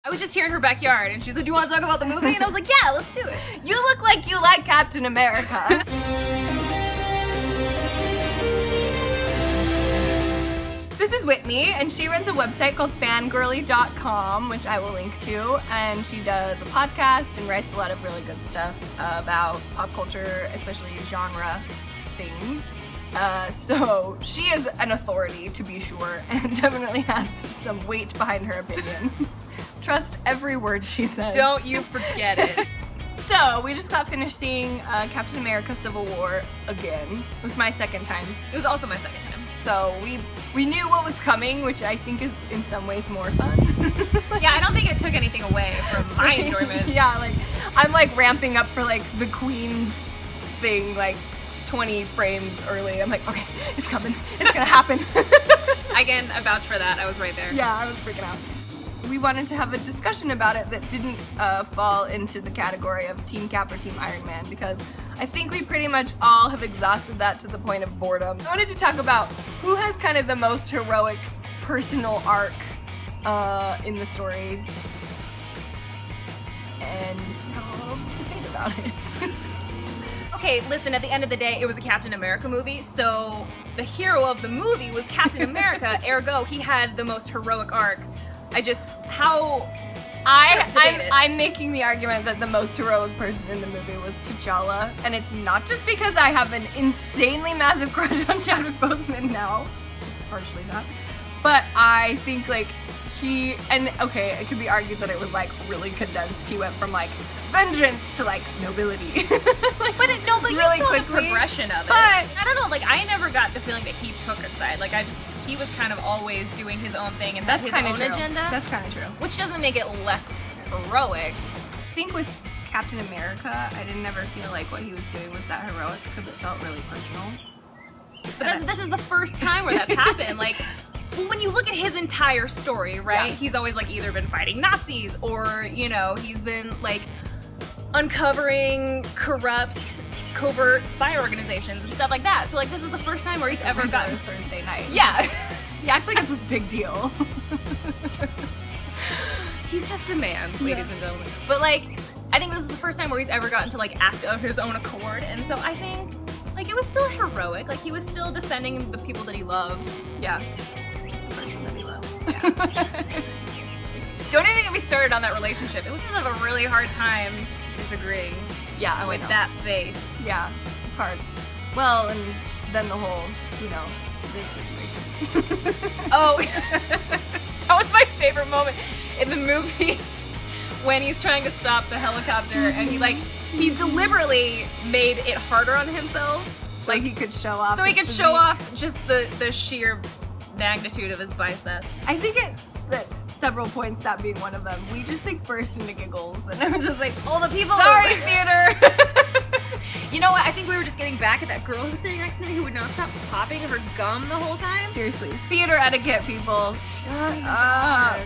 I was just here in her backyard, and she's like, do you want to talk about the movie? And I was like, yeah, let's do it. You look like you like Captain America. This is Whitney, and she runs a website called fangirly.com, which I will link to, and she does a podcast and writes a lot of really good stuff about pop culture, especially genre things. So she is an authority, to be sure, and definitely has some weight behind her opinion. Trust every word she says. Don't you forget it. So, we just got finished seeing Captain America Civil War again. It was my second time. It was also my second time. So, we knew what was coming, which I think is in some ways more fun. Yeah, I don't think it took anything away from my enjoyment. Yeah, like, I'm like ramping up for like the Queen's thing, like 20 frames early. I'm like, okay, it's coming. It's gonna happen. I can vouch for that. I was right there. Yeah, I was freaking out. We wanted to have a discussion about it that didn't fall into the category of Team Cap or Team Iron Man, because I think we pretty much all have exhausted that to the point of boredom. I wanted to talk about who has kind of the most heroic personal arc in the story, and we'll debate about it. Okay, listen, at the end of the day, it was a Captain America movie, so the hero of the movie was Captain America, ergo, he had the most heroic arc. I'm making the argument that the most heroic person in the movie was T'Challa, and it's not just because I have an insanely massive crush on Chadwick Boseman now. It's partially that. But I think like it could be argued that it was like really condensed. He went from like vengeance to like nobility. But really you saw quickly. the progression of it. But I don't know, like I never got the feeling that he took a side. Like he was kind of always doing his own thing and had his own agenda. That's kind of true. Which doesn't make it less heroic. I think with Captain America, I didn't ever feel like what he was doing was that heroic because it felt really personal. But this is the first time where that's happened. Like, well, when you look at his entire story, right? Yeah. He's always like either been fighting Nazis or, you know, he's been like uncovering corrupt, covert spy organizations and stuff like that. So like this is the first time where he's ever gotten Thursday night. Yeah. He acts like it's this big deal. He's just a man, ladies and gentlemen. But like, I think this is the first time where he's ever gotten to like act of his own accord, and so I think like it was still heroic. Like he was still defending the people that he loved. Yeah. The person that he loves. Yeah. Don't even get me started on that relationship. It was just a really hard time disagreeing. Yeah, with that face. Yeah, it's hard. Well, and then the whole, this situation. Oh, that was my favorite moment in the movie when he's trying to stop the helicopter and he deliberately made it harder on himself. So he could show off. So he could show off just the sheer magnitude of his biceps. I think it's that several points, that being one of them, we just burst into giggles, and I'm just like, all the people. Sorry, theater. You know what? I think we were just getting back at that girl who was sitting next to me who would not stop popping her gum the whole time. Seriously, theater etiquette, people. Shut up.